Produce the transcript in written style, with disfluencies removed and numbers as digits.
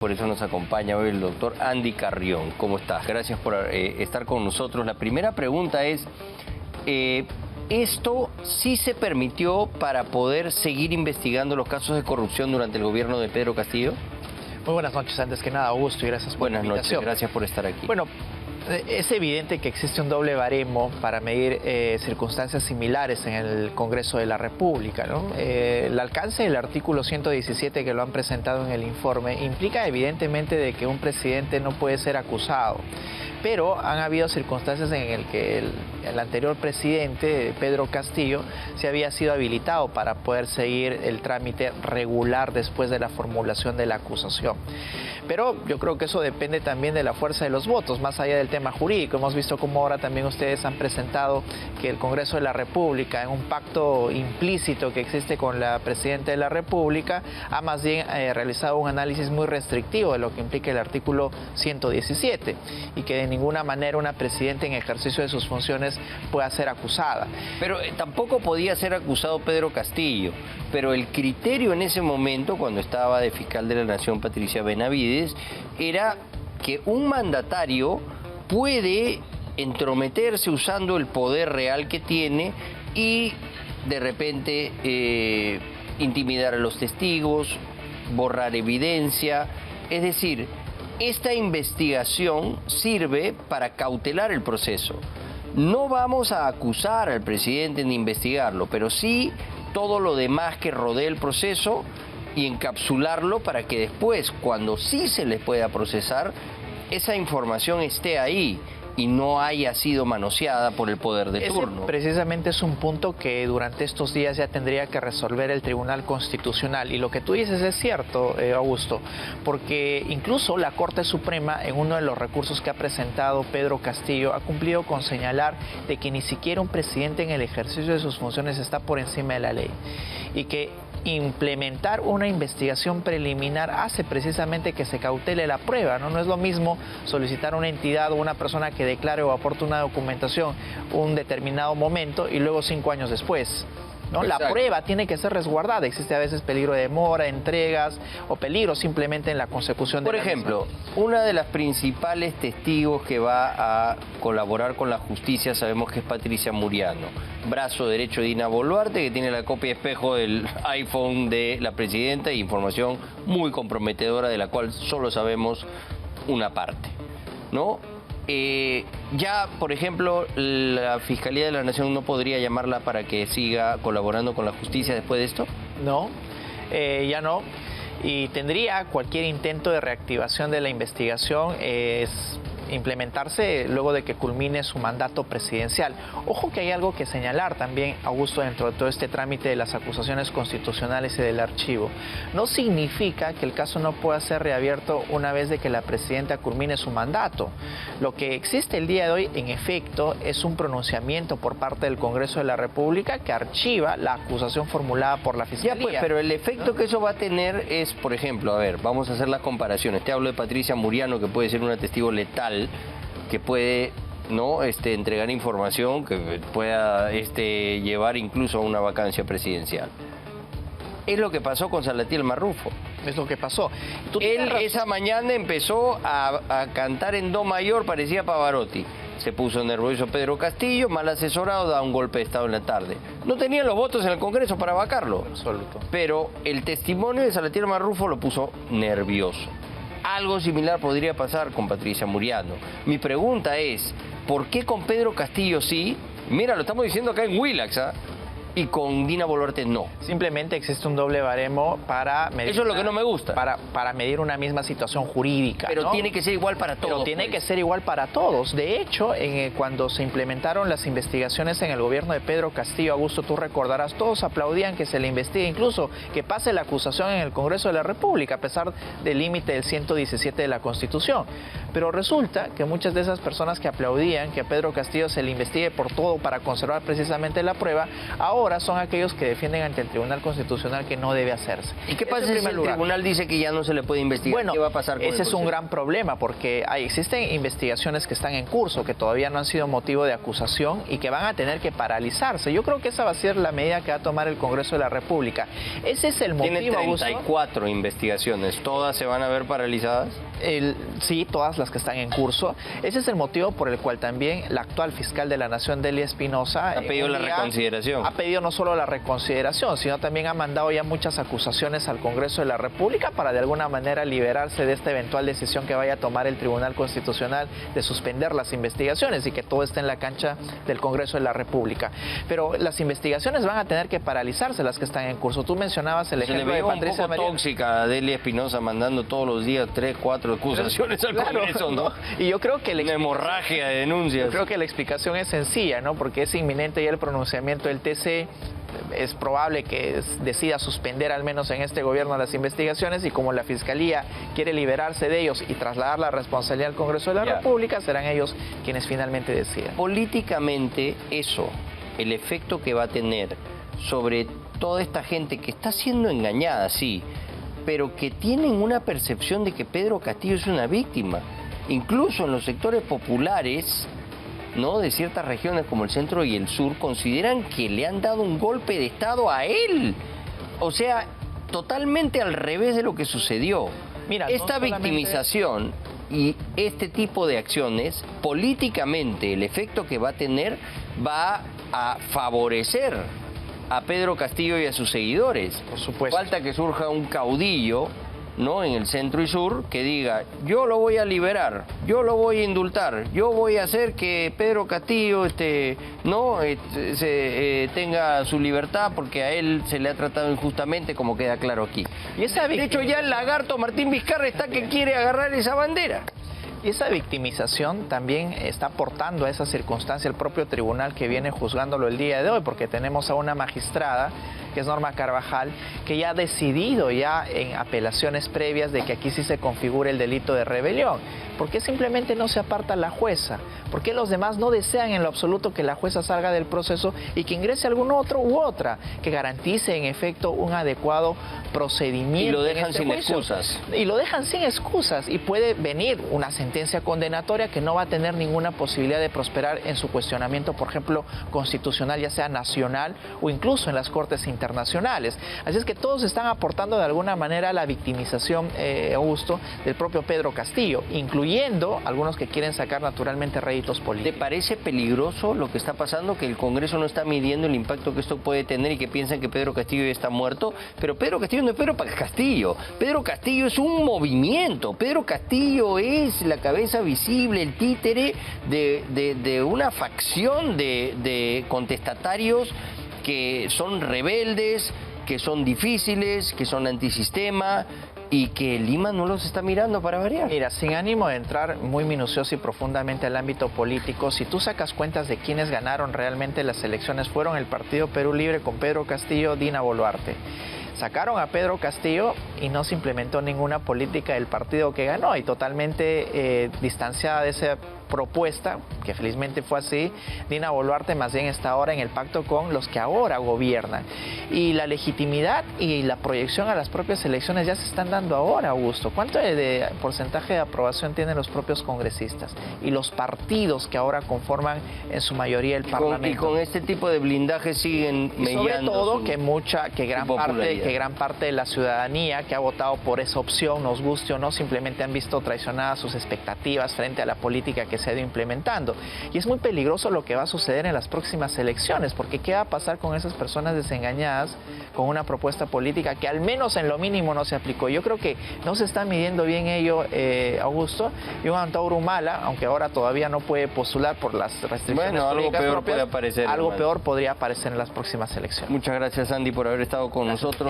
Por eso nos acompaña hoy el doctor Andy Carrión. ¿Cómo estás? Gracias por estar con nosotros. La primera pregunta es, ¿esto sí se permitió para poder seguir investigando los casos de corrupción durante el gobierno de Pedro Castillo? Muy buenas noches, antes que nada, Augusto, y gracias por la invitación. Buenas noches, gracias por estar aquí. Bueno, es evidente que existe un doble baremo para medir circunstancias similares en el Congreso de la República, ¿no? El alcance del artículo 117 que lo han presentado en el informe implica evidentemente de que un presidente no puede ser acusado, pero han habido circunstancias en las que el anterior presidente, Pedro Castillo, se había sido habilitado para poder seguir el trámite regular después de la formulación de la acusación. Pero yo creo que eso depende también de la fuerza de los votos, más allá del tema jurídico. Hemos visto cómo ahora también ustedes han presentado que el Congreso de la República, en un pacto implícito que existe con la Presidenta de la República, ha más bien realizado un análisis muy restrictivo de lo que implica el artículo 117 y que de ninguna manera una Presidenta en ejercicio de sus funciones pueda ser acusada. Pero tampoco podía ser acusado Pedro Castillo, pero el criterio en ese momento, cuando estaba de fiscal de la Nación Patricia Benavides, era que un mandatario puede entrometerse usando el poder real que tiene y de repente intimidar a los testigos, borrar evidencia. Es decir, esta investigación sirve para cautelar el proceso. No vamos a acusar al presidente ni investigarlo, pero sí todo lo demás que rodea el proceso y encapsularlo para que después, cuando sí se les pueda procesar, esa información esté ahí y no haya sido manoseada por el poder de turno. Precisamente es un punto que durante estos días ya tendría que resolver el Tribunal Constitucional. Y lo que tú dices es cierto, Augusto, porque incluso la Corte Suprema, en uno de los recursos que ha presentado Pedro Castillo, ha cumplido con señalar de que ni siquiera un presidente en el ejercicio de sus funciones está por encima de la ley. Y que implementar una investigación preliminar hace precisamente que se cautele la prueba, ¿no? No es lo mismo solicitar a una entidad o una persona que declare o aporte una documentación un determinado momento y luego 5 años después, ¿no? La prueba tiene que ser resguardada. Existe a veces peligro de demora, entregas o peligro simplemente en la consecución de Por ejemplo, una de las principales testigos que va a colaborar con la justicia sabemos que es Patricia Muriano, brazo derecho de Dina Boluarte, que tiene la copia espejo del iPhone de la presidenta y información muy comprometedora de la cual solo sabemos una parte, ¿no? Ya, por ejemplo, la Fiscalía de la Nación no podría llamarla para que siga colaborando con la justicia después de esto. No, ya no. Y tendría cualquier intento de reactivación de la investigación implementarse luego de que culmine su mandato presidencial. Ojo que hay algo que señalar también, Augusto, dentro de todo este trámite de las acusaciones constitucionales y del archivo. No significa que el caso no pueda ser reabierto una vez de que la presidenta culmine su mandato. Lo que existe el día de hoy, en efecto, es un pronunciamiento por parte del Congreso de la República que archiva la acusación formulada por la Fiscalía. Ya, pues, pero el efecto que eso va a tener es, por ejemplo, a ver, vamos a hacer las comparaciones. Te hablo de Patricia Muriano, que puede ser una testigo letal, que puede entregar información que pueda llevar incluso a una vacancia presidencial. Es lo que pasó con Salatiel Marrufo. Es lo que pasó. Él esa mañana empezó a cantar en do mayor, parecía Pavarotti. Se puso nervioso Pedro Castillo, mal asesorado, da un golpe de Estado en la tarde. No tenían los votos en el Congreso para vacarlo. Absoluto. Pero el testimonio de Salatiel Marrufo lo puso nervioso. Algo similar podría pasar con Patricia Muriano. Mi pregunta es, ¿por qué con Pedro Castillo sí? Mira, lo estamos diciendo acá en Willax, ¿ah? Y con Dina Boluarte no. Simplemente existe un doble baremo para medir... Eso es lo que no me gusta. Para medir una misma situación jurídica, pero ¿no? Tiene que ser igual para todos. Pero tiene que ser igual para todos. De hecho, cuando se implementaron las investigaciones en el gobierno de Pedro Castillo, Augusto, tú recordarás, todos aplaudían que se le investigue, incluso que pase la acusación en el Congreso de la República, a pesar del límite del 117 de la Constitución. Pero resulta que muchas de esas personas que aplaudían que a Pedro Castillo se le investigue por todo para conservar precisamente la prueba, ahora ahora son aquellos que defienden ante el Tribunal Constitucional que no debe hacerse. ¿Y qué pasa si el tribunal dice que ya no se le puede investigar? Bueno, ¿qué va a pasar con ese es un gran problema porque existen investigaciones que están en curso, que todavía no han sido motivo de acusación y que van a tener que paralizarse. Yo creo que esa va a ser la medida que va a tomar el Congreso de la República. Ese es el motivo. Tiene 34 investigaciones, ¿todas se van a ver paralizadas? Sí, todas las que están en curso. Ese es el motivo por el cual también la actual fiscal de la Nación, Delia Espinosa, ha pedido la reconsideración. Ha pedido no solo la reconsideración, sino también ha mandado ya muchas acusaciones al Congreso de la República para de alguna manera liberarse de esta eventual decisión que vaya a tomar el Tribunal Constitucional de suspender las investigaciones y que todo esté en la cancha del Congreso de la República. Pero las investigaciones van a tener que paralizarse, las que están en curso. Tú mencionabas el ejemplo de Patricia un poco tóxica a Delia Espinosa, mandando todos los días 3, 4 acusaciones al Congreso, ¿no? Y yo creo que una hemorragia de denuncias. Yo creo que la explicación es sencilla, ¿no? Porque es inminente ya el pronunciamiento del TC. Es probable que decida suspender al menos en este gobierno las investigaciones y como la Fiscalía quiere liberarse de ellos y trasladar la responsabilidad al Congreso de la República, serán ellos quienes finalmente decidan. Políticamente eso, el efecto que va a tener sobre toda esta gente que está siendo engañada, sí, pero que tienen una percepción de que Pedro Castillo es una víctima. Incluso en los sectores populares, ¿no?, de ciertas regiones como el centro y el sur, consideran que le han dado un golpe de Estado a él. O sea, totalmente al revés de lo que sucedió. Mira, esta victimización y este tipo de acciones, políticamente, el efecto que va a tener va a favorecer a Pedro Castillo y a sus seguidores. Por supuesto. Falta que surja un caudillo, ¿no?, en el centro y sur, que diga, yo lo voy a liberar, yo lo voy a indultar, yo voy a hacer que Pedro Castillo tenga su libertad porque a él se le ha tratado injustamente, como queda claro aquí. Y de hecho ya el lagarto Martín Vizcarra está que quiere agarrar esa bandera. Y esa victimización también está aportando a esa circunstancia el propio tribunal que viene juzgándolo el día de hoy, porque tenemos a una magistrada, que es Norma Carvajal, que ya ha decidido ya en apelaciones previas de que aquí sí se configura el delito de rebelión. ¿Por qué simplemente no se aparta la jueza? ¿Por qué los demás no desean en lo absoluto que la jueza salga del proceso y que ingrese algún otro u otra que garantice en efecto un adecuado procedimiento? Y lo dejan sin excusas. Y lo dejan sin excusas y puede venir una sentencia condenatoria que no va a tener ninguna posibilidad de prosperar en su cuestionamiento, por ejemplo, constitucional, ya sea nacional o incluso en las cortes internacionales. Así es que todos están aportando de alguna manera a la victimización, Augusto, del propio Pedro Castillo, incluyendo algunos que quieren sacar naturalmente réditos políticos. ¿Te parece peligroso lo que está pasando, que el Congreso no está midiendo el impacto que esto puede tener y que piensan que Pedro Castillo ya está muerto? Pero Pedro Castillo no es Pedro Castillo. Pedro Castillo es un movimiento. Pedro Castillo es la cabeza visible, el títere de una facción de contestatarios que son rebeldes, que son difíciles, que son antisistema, y que Lima no los está mirando para variar. Mira, sin ánimo de entrar muy minucioso y profundamente al ámbito político, si tú sacas cuentas de quienes ganaron realmente las elecciones, fueron el Partido Perú Libre con Pedro Castillo, Dina Boluarte. Sacaron a Pedro Castillo y no se implementó ninguna política del partido que ganó, y totalmente distanciada de esa propuesta, que felizmente fue así, Dina Boluarte más bien está ahora en el pacto con los que ahora gobiernan. Y la legitimidad y la proyección a las propias elecciones ya se están dando ahora, Augusto. ¿Cuánto de porcentaje de aprobación tienen los propios congresistas y los partidos que ahora conforman en su mayoría el Parlamento? Y con este tipo de blindaje siguen mellando. Y sobre todo que gran parte de la ciudadanía que ha votado por esa opción, nos guste o no, simplemente han visto traicionadas sus expectativas frente a la política que se ha ido implementando. Y es muy peligroso lo que va a suceder en las próximas elecciones, porque ¿qué va a pasar con esas personas desengañadas con una propuesta política que al menos en lo mínimo no se aplicó? Yo creo que no se está midiendo bien ello, Augusto, y un Antauro Humala, aunque ahora todavía no puede postular por las restricciones políticas propias, puede aparecer, algo peor podría aparecer en las próximas elecciones. Muchas gracias, Andy, por haber estado con nosotros.